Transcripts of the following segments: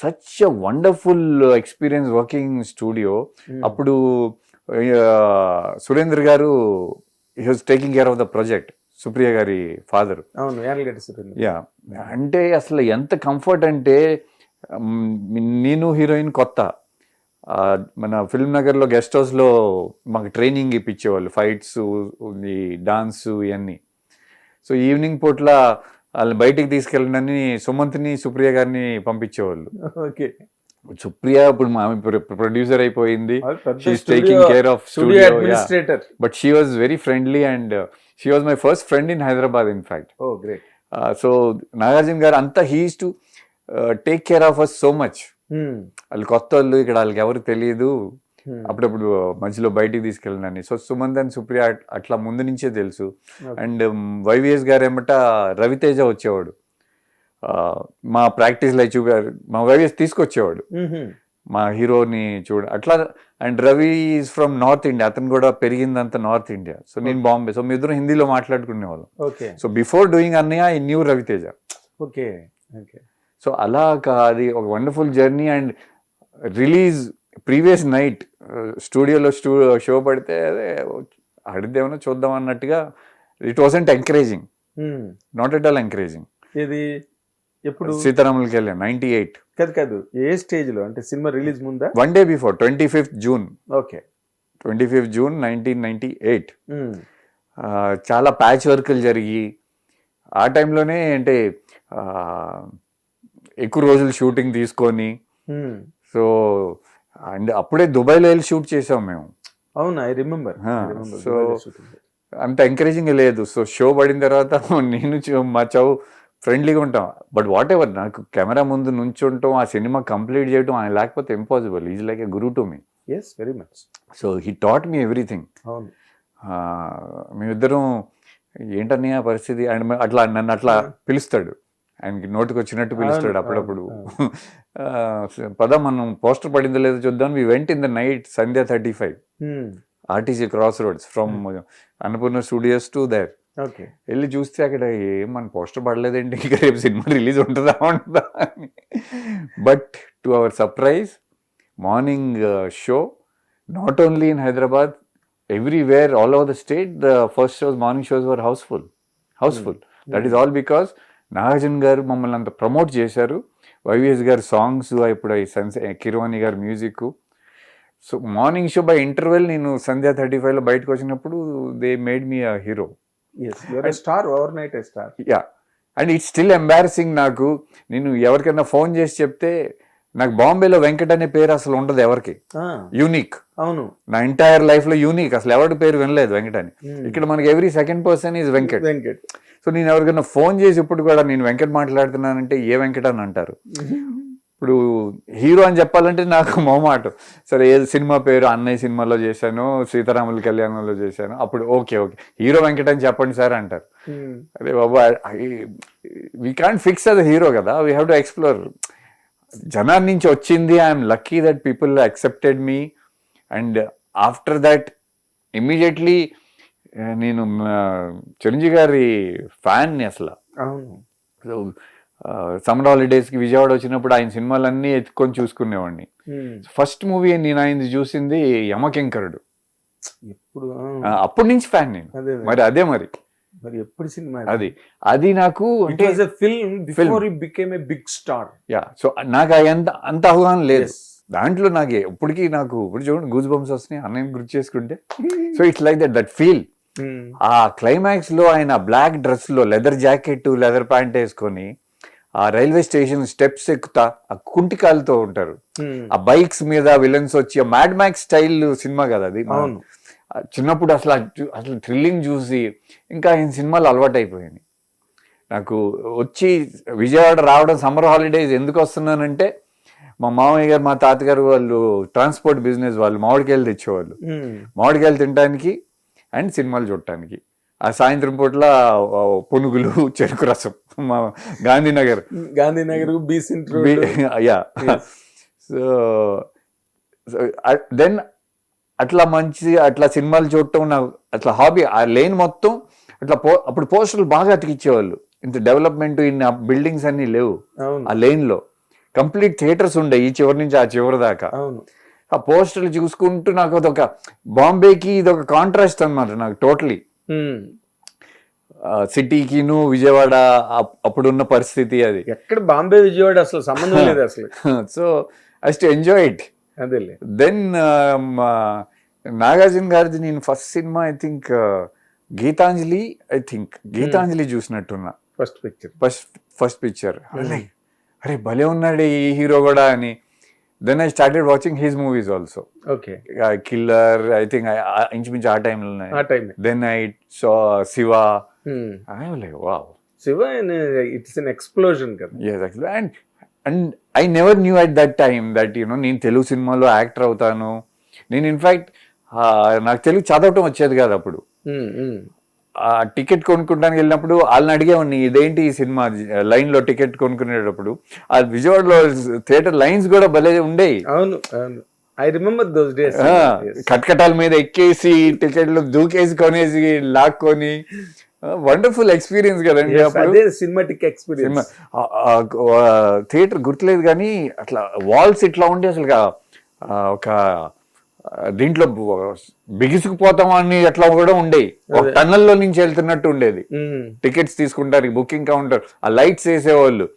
Such a wonderful experience working studio. అప్పుడు సురేంద్ర గారు he was taking care of the project, Supriya గారి father. Yeah, అంటే అసలు ఎంత కంఫర్ట్ అంటే నేను హీరోయిన్ కొత్త, మన ఫిల్మ్ నగర్లో గెస్ట్ హౌస్లో మాకు ట్రైనింగ్ ఇప్పించేవాళ్ళు, ఫైట్స్, ఈ డాన్స్ ఇవన్నీ. సో ఈవినింగ్ పూట్ల వాళ్ళని బయటికి తీసుకెళ్ళడానికి సుమంత్ని, సుప్రియ గారిని పంపించేవాళ్ళు. ఓకే. సుప్రియ ఇప్పుడు మా ప్రొడ్యూసర్ అయిపోయింది, she is taking care of studio, but she was very friendly and she was my first friend in Hyderabad in fact. So Nagarjuna garu అంతా he used to take care of us so much. వాళ్ళు కొత్త వాళ్ళు, ఇక్కడ వాళ్ళకి ఎవరు తెలియదు, అప్పుడప్పుడు మధ్యలో బయటికి తీసుకెళ్ళినని. సో సుమంత్ అండ్ సుప్రియ అట్లా ముందు నుంచే తెలుసు. అండ్ వైవిఎస్ గారు ఏమట రవితేజ వచ్చేవాడు మా ప్రాక్టీస్లో మా వైవిఎస్ తీసుకొచ్చేవాడు మా హీరోని అట్లా. And Ravi is from north India, అతను కూడా పెరిగిందంతా నార్త్ ఇండియా. సో నేను బాంబే. సో మీ ఇద్దరు హిందీలో మాట్లాడుకునేవాళ్ళం. సో బిఫోర్ డూయింగ్ అన్నయ్య I knew Ravi Teja. Okay. So అలా అది ఒక wonderful journey. And release previous night స్టూడియోలో షో పడితే అదే ఆడిద్దేమన్నా చూద్దాం అన్నట్టుగా, it wasn't encouraging, not at all encouraging. ఇది ఎప్పుడు సీతారాములకి వెళ్ళాను 98. కాదు, ఏ స్టేజ్ లో, అంటే సినిమా రిలీజ్ ముందా? 1 day before, 25th June. Okay, 25th June 1998. చాలా ప్యాచ్ వర్క్లు జరిగి ఆ టైంలోనే అంటే ఎక్కువ రోజులు షూటింగ్ తీసుకొని. సో అండ్ అప్పుడే దుబాయ్లో వెళ్ళి షూట్ చేసాం మేము. అవునా, ఐ రిమెంబర్. సో అంత ఎంకరేజింగ్ లేదు. సో షో పడిన తర్వాత నేను మా చౌ ఫ్రెండ్లీగా ఉంటాం, బట్ వాట్ ఎవర్, నాకు కెమెరా ముందు నుంచుంటాం, ఆ సినిమా కంప్లీట్ చేయడం ఆయన లేకపోతే impossible. Is like a guru to me. yes, very much. So he taught me everything. మేమిద్దరం ఏంటన్నయ్య పరిస్థితి, అండ్ అట్లా నన్ను అట్లా పిలుస్తాడు, ఆయనకి నోటికి వచ్చినట్టు పిలుస్తాడు అప్పుడప్పుడు. పద మనం పోస్టర్ పడిందో లేదో చూద్దాం. We went in the night Sandhya 35 RTC cross roads from Annapurna studios to there. వెళ్ళి చూస్తే అక్కడ ఏం మన పోస్టర్ పడలేదండి, ఇంకా రేపు సినిమా రిలీజ్ ఉంటుందా అని. But to our surprise, morning show not only in Hyderabad, everywhere all over the state, the first shows, morning shows were house full. That is all because Nagarjuna garu మమ్మల్ని అంత ప్రమోట్ చేశారు. వైవిఎస్ గారి సాంగ్స్, ఇప్పుడు కిరవాణి గారి music. So morning show by interval నేను సంధ్య 35లో బయటకు వచ్చినప్పుడు they made me a hero. And it's still embarrassing నాకు. నేను ఎవరికైనా ఫోన్ చేసి చెప్తే, నాకు బాంబేలో వెంకట్ అనే పేరు అసలు ఉండదు ఎవరికి, యూనిక్. అవును, నా ఎంటైర్ లైఫ్ లో యూనిక్, అసలు ఎవరి పేరు వినలేదు వెంకట్ అని. ఇక్కడ మనకి every second person is Venkat. So నేను ఎవరికైనా ఫోన్ చేసి ఇప్పుడు కూడా నేను వెంకట్ మాట్లాడుతున్నానంటే ఏ వెంకట్ అని అంటారు. ఇప్పుడు హీరో అని చెప్పాలంటే నాకు మొహమాటం. సరే ఏ సినిమా పేరు, అన్నయ్య సినిమాలో చేశాను, సీతారాముల కళ్యాణంలో చేశాను, అప్పుడు ఓకే హీరో వెంకట్ అని చెప్పండి సార్ అంటారు. అరే బాబు, we can't fix as hero కదా, వీ హ్యావ్ టు ఎక్స్ప్లోర్. జనాన్ని నుంచి వచ్చింది, I'm lucky that people accepted me. And after that immediately నేను చిరంజీవి గారి ఫ్యాన్ని అసలు. సో సమ్మర్ హాలిడేస్కి విజయవాడ వచ్చినప్పుడు ఆయన సినిమాలన్నీ ఎత్తుకొని చూసుకునేవాడిని. ఫస్ట్ మూవీ నేను ఆయన చూసింది యమకింకరుడు. అప్పటి నుంచి ఫ్యాన్ నేను. మరి అదే మరి ఎప్పుడు సినిమా అది నాకు అంటే బిగ్ స్టార్. యా, సో నాకు అంత అవగాహన లేదు దాంట్లో. నాకు ఇప్పటికీ నాకు ఇప్పుడు చూడండి గూస్ బంప్స్ వస్తున్నాయి అన్నయ్య గుర్తు చేసుకుంటే. So it's like that feel. ఆ క్లైమాక్స్ లో ఆయన బ్లాక్ డ్రెస్ లో లెదర్ జాకెట్, లెదర్ ప్యాంట్ వేసుకొని ఆ రైల్వే స్టేషన్ స్టెప్స్ ఎక్కుతా, ఆ కుంటికాలతో ఉంటారు, ఆ బైక్స్ మీద విలన్స్ వచ్చి, ఆ మ్యాడ్ మ్యాక్స్ స్టైల్ సినిమా కదా అది. చిన్నప్పుడు అసలు థ్రిల్లింగ్ చూసి ఇంకా ఆయన సినిమాలు అలవాటు అయిపోయింది నాకు. వచ్చి విజయవాడ రావడం, సమ్మర్ హాలిడేస్ ఎందుకు వస్తున్నానంటే, మా మామయ్య గారు, మా తాతగారు వాళ్ళు ట్రాన్స్పోర్ట్ బిజినెస్ వాళ్ళు, మామిడికాయలు తెచ్చేవాళ్ళు. మామిడికాయలు తినడానికి అండ్ సినిమాలు చూడటానికి. ఆ సాయంత్రం పూట్ల పునుగులు, చెరుకు రసం, మా గాంధీనగర్ యా. సో దెన్ అట్లా సినిమాలు చూడటం నాకు అట్లా హాబీ. ఆ లేన్ మొత్తం అట్లా అప్పుడు పోస్టర్లు బాగా అతికిచ్చేవాళ్ళు. ఇంత డెవలప్మెంట్, ఇన్ని బిల్డింగ్స్ అన్ని లేవు ఆ లేన్ లో. కంప్లీట్ థియేటర్స్ ఉండే ఈ చివరి నుంచి ఆ చివరి దాకా. అవును. ఆ పోస్టర్లు చూసుకుంటూ నాకు అదొక బాంబేకి ఇదొక కాంట్రాస్ట్ అన్నమాట నాకు టోటలీ. సిటీకిను విజయవాడ అప్పుడున్న పరిస్థితి అది. ఎక్కడ బాంబే విజయవాడ అసలు సంబంధం లేదు అసలు. So I to enjoy it. అదేలే. దెన్ నాగార్జున గారిది నేను first cinema I think Geethanjali. Geethanjali చూసినట్టున్నా ఫస్ట్ పిక్చర్. అరే భలే ఉన్నాడు ఈ హీరో కూడా అని. Then I started watching his movies also. Okay. Killer I think ఇంచుమించు ఆ టైంలో. Then I saw Shiva. Wow, Shiva it's an explosion కదా. yes actually and I never knew at that time that నేను తెలుగు సినిమాలో యాక్టర్ అవుతాను. నేను ఇన్ఫాక్ట్ నాకు తెలుగు చదవటం వచ్చేది కాదు అప్పుడు. టికెట్ కొనుక్కోడానికి వెళ్ళినప్పుడు వాళ్ళని అడిగేవాడిని ఇదేంటి ఈ సినిమా లైన్ లో టికెట్ కొనుక్కునేటప్పుడు. ఆ విజయవాడలో థియేటర్ లైన్స్ కూడా భలే ఉండేవి. అవును అవును, ఐ రిమెంబర్ దోస్ డేస్. కట్కటాల మీద ఎక్కేసి టికెట్లు దూకేసి కొనేసి లాక్కొని వండర్ఫుల్ ఎక్స్పీరియన్స్ కదండి అప్పుడు. Cinematic experience. థియేటర్ గుర్తులేదు కానీ అట్లా వాల్స్ ఇట్లా ఉండే అసలు ఒక దీంట్లో బిగుసుకుపోతాం అని అట్లా కూడా ఉండేవి. ఒక టన్నల్లో నుంచి వెళ్తున్నట్టు ఉండేది. టికెట్స్ తీసుకుంటారు, బుకింగ్ కౌంటర్, ఆ లైట్స్ వేసేవాళ్ళు.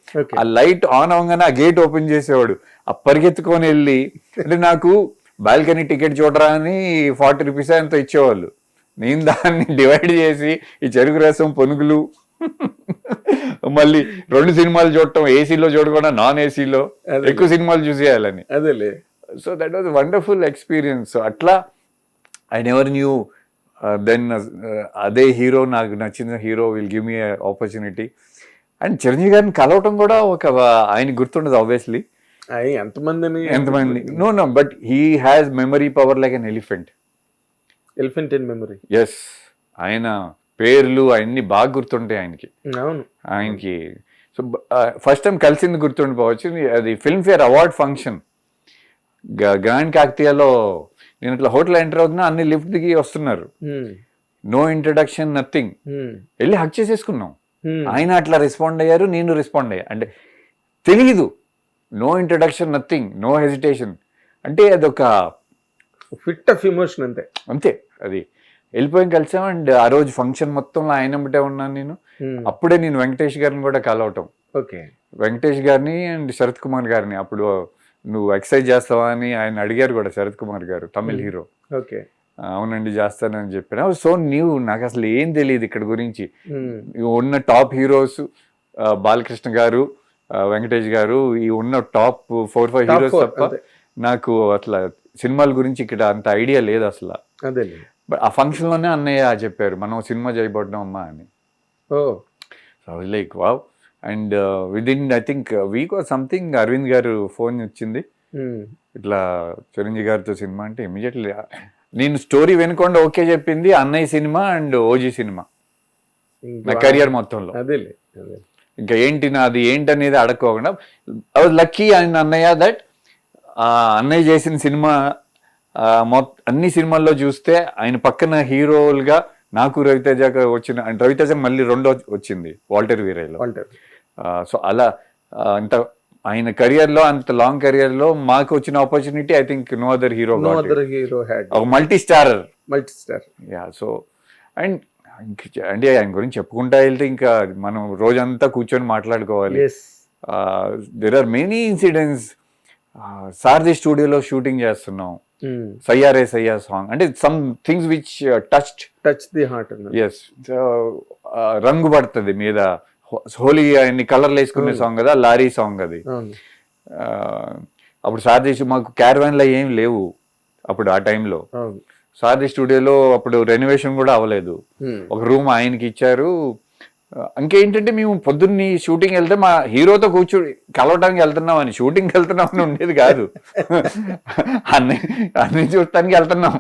ఆ లైట్ ఆన్ అవగానే ఆ గేట్ ఓపెన్ చేసేవాడు. ఆ పరిగెత్తుకొని వెళ్ళి అంటే నాకు బాల్కనీ టికెట్ చూడరా అని 40 రూపీస్ ఎంతో ఇచ్చేవాళ్ళు. నేను దాన్ని డివైడ్ చేసి ఈ చెరుకు రసం పొనుగులు మళ్ళీ 2 సినిమాలు చూడటం, ఏసీలో చూడకుండా నాన్ ఏసీలో ఎక్కువ సినిమాలు చూసేయాలని. అదేలే. So that was wonderful experience. అట్లా ఐ నెవర్ న్యూ దెన్ అదే హీరో, నాకు నచ్చిన hero will give me opportunity. And Chiranjeevi గారిని కలవటం కూడా ఒక ఆయన గుర్తుండదు ఆబ్వియస్లీ. ఎంతమంది know but he has memory power like an elephant in memory. Yes, ఆయన పేర్లు అన్ని బాగా గుర్తుంటాయి ఆయనకి. అవును, ఆయనకి. సో ఫస్ట్ టైం కలిసింది గుర్తుండిపోవచ్చు. అది ఫిల్మ్ఫేర్ అవార్డ్ ఫంక్షన్ గ్రాండ్ కాకతీయలో. నేను ఇట్లా హోటల్ ఎంటర్ అవుతున్నా, అన్ని లిఫ్ట్ దిగి వస్తున్నారు. No introduction, nothing. వెళ్ళి హక్ చేసేసుకున్నాం. ఆయన అట్లా రెస్పాండ్ అయ్యారు, నేను రెస్పాండ్ అయ్యా. అంటే తెలీదు, no introduction, nothing, no hesitation. అంటే అదొక ఫిట్ ఆఫ్ ఎమోషన్ అంతే. అంతే, అది వెళ్ళిపోయి కలిసాం. అండ్ ఆ రోజు ఫంక్షన్ మొత్తంలో ఆయన బట్టే ఉన్నాను నేను. అప్పుడే నేను వెంకటేష్ గారిని కూడా కలవటం. ఓకే. వెంకటేష్ గారిని అండ్ శరత్ కుమార్ గారిని. అప్పుడు నువ్వు ఎక్సర్సైజ్ చేస్తావా అని ఆయన అడిగారు కూడా, శరత్ కుమార్ గారు, తమిళ్ హీరో. ఓకే. అవునండి చేస్తానని చెప్పిన. సో నాకు అసలు ఏం తెలియదు ఇక్కడ గురించి. ఉన్న టాప్ హీరోస్ బాలకృష్ణ గారు, వెంకటేష్ గారు, ఈ ఉన్న టాప్ 4-5 హీరోస్ తప్ప నాకు అట్లా సినిమాల గురించి ఇక్కడ అంత ఐడియా లేదు అసలు. బట్ ఆ ఫంక్షన్ లోనే అన్నయ్య చెప్పారు, మనం సినిమా చేయబడ్డాం అమ్మా అని. So like wow. And within I think week or something Aravind garu phone వచ్చింది, ఇట్లా చిరంజీవి గారితో సినిమా అంటే ఇమీడియట్లీ నేను స్టోరీ వినకుండా ఓకే చెప్పింది. అన్నయ్య సినిమా అండ్ ఓజీ సినిమా నా కెరియర్ మొత్తంలో. ఇంకా ఏంటి నాది ఏంటనేది అడగకోకుండా ఐ వాజ్ లక్కీ అండ్ అన్నయ్య దట్ అన్నయ్య చేసిన సినిమా అన్ని సినిమాల్లో చూస్తే ఆయన పక్కన హీరోలుగా నాకు రవితేజ వచ్చిన, అంటే రవితేజ మళ్ళీ రెండో వచ్చింది వాల్టర్ వీరయ్యలో. సో అలా అంత ఆయన కెరియర్ లో, అంత లాంగ్ కెరియర్ లో మాకు వచ్చిన opportunity I think no other hero multi starrer. Yeah. So and అంటే ఆయన గురించి చెప్పుకుంటా వెళ్తే ఇంకా మనం రోజంతా కూర్చొని మాట్లాడుకోవాలి. There are many incidents. Sarathi స్టూడియోలో షూటింగ్ చేస్తున్నాం, సయ్యారే సయ్యా సాంగ్, అంటే some things which touch the heart. Yes, రంగు పడుతుంది మీద, హోలీ అన్ని కలర్లు వేసుకునే సాంగ్ కదా, లారీ సాంగ్ అది. అప్పుడు సారథి, మాకు క్యారవాన్లో ఏం లేవు అప్పుడు ఆ టైంలో. సారథి స్టూడియోలో అప్పుడు రెనోవేషన్ కూడా అవ్వలేదు. ఒక రూమ్ ఆయనకి ఇచ్చారు. ఇంకేంటంటే మేము పొద్దున్నే షూటింగ్ వెళ్తే మా హీరోతో కూర్చొని కలవటానికి వెళ్తున్నాం అని, షూటింగ్కి వెళ్తున్నాం అని ఉండేది కాదు. అన్ని చూడటానికి వెళ్తున్నాం.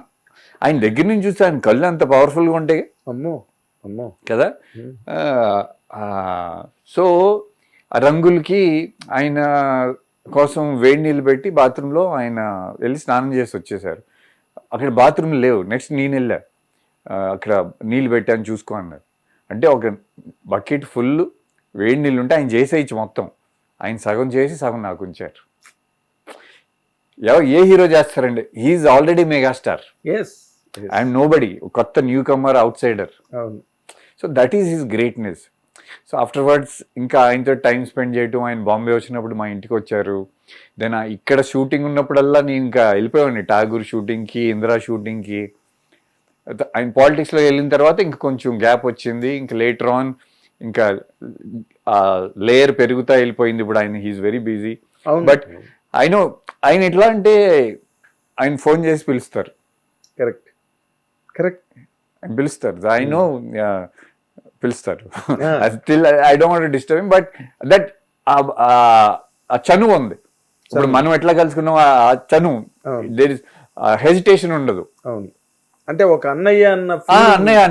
ఆయన దగ్గర నుంచి చూస్తే ఆయన కళ్ళు అంత పవర్ఫుల్గా ఉంటాయి కదా. సో ఆ రంగులకి ఆయన కోసం వేడి నీళ్ళు పెట్టి బాత్రూంలో ఆయన వెళ్ళి స్నానం చేసి వచ్చేసారు. అక్కడ బాత్రూమ్ లేవు. నెక్స్ట్ నేను వెళ్ళా, అక్కడ నీళ్ళు పెట్టాను చూసుకో అన్నారు. అంటే ఒక బకెట్ ఫుల్ వేడి నీళ్ళు ఉంటే ఆయన చేసేయచ్చు మొత్తం. ఆయన సగం చేసి సగం నాకు ఉంచారు. ఏ హీరో చేస్తారండి, he is already megastar, yes I'm nobody, కొత్త న్యూ కమర్ అవుట్ సైడర్. అవును. So that is his greatness. So afterwards ఇంకా ఆయనతో టైం స్పెండ్ చేయటం, ఆయన బాంబే వచ్చినప్పుడు మా ఇంటికి వచ్చారు. దెన్ ఇక్కడ షూటింగ్ ఉన్నప్పుడల్లా నేను ఇంకా వెళ్ళిపోయాను ఠాగూర్ షూటింగ్కి, ఇందిరా షూటింగ్కి. ఆయన పాలిటిక్స్లో వెళ్ళిన తర్వాత ఇంక కొంచెం గ్యాప్ వచ్చింది. ఇంకా లేటర్ ఆన్ ఇంకా లేయర్ పెరుగుతా వెళ్ళిపోయింది. ఇప్పుడు ఆయన హీఈస్ వెరీ బిజీ. బట్ ఆయన ఎట్లా అంటే ఆయన ఫోన్ చేసి పిలుస్తారు. కరెక్ట్ ఆయన పిలుస్తారు, పిలుస్తారు. Still I don't want to disturb him, but that ఆ చనువు ఉంది. ఇప్పుడు మనం ఎట్లా కలుసుకున్నాం, ఆ చనువు, దేర్ ఇస్ హెజిటేషన్ ఉండదు. అవును, అంటే ఒక అన్నయ్య అన్నయ్య.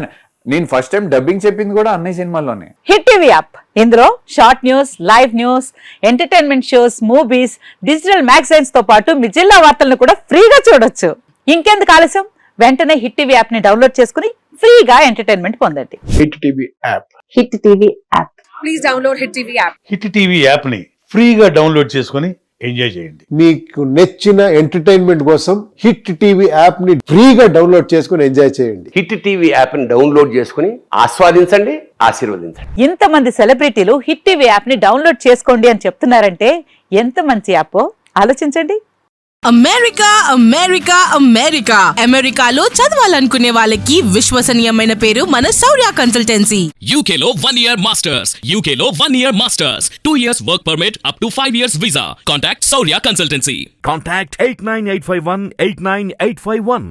నేను ఫస్ట్ టైం డబ్బింగ్ చెప్పింది కూడా అన్నయ్య సినిమాలోనే. హిట్ టీవీ యాప్, ఇందులో short news, live news, entertainment shows, movies, digital magazines తో పాటు మీ జిల్లా వార్తలను కూడా ఫ్రీగా చూడొచ్చు. ఇంకెందుకు ఆలస్యం, వెంటనే హిట్ టీవీ యాప్ ని డౌన్లోడ్ చేసుకుని ఫ్రీగా ఎంటర్టైన్మెంట్ పొందండి. Hit TV app. Hit TV app. Please download hit TV app. Hit TV app ని ఫ్రీగా డౌన్లోడ్ చేసుకొని ఎంజాయ్ చేయండి. మీకు నచ్చిన ఎంటర్టైన్మెంట్ కోసం హిట్ టీవీ యాప్ ని ఫ్రీగా డౌన్లోడ్ చేసుకొని ఎంజాయ్ చేయండి. హిట్ టీవీ యాప్ ని డౌన్లోడ్ చేసుకుని ఆస్వాదించండి, ఆశీర్వదించండి. ఇంతమంది సెలబ్రిటీలు హిట్ టీవీ యాప్ ని డౌన్లోడ్ చేసుకోండి అని చెప్తున్నారంటే ఎంత మంచి యాప్ ఆలోచించండి. అమెరికా అమెరికా అమెరికా అమెరికాలో చదవాలనుకునే వాళ్ళకి విశ్వసనీయమైన పేరు మన శౌర్య కన్సల్టెన్సీ. UK లో 1 year masters, UK లో 1 year masters, 2 years work permit up to 5 years visa. Contact Saurya Consultancy. Contact 89851 89851.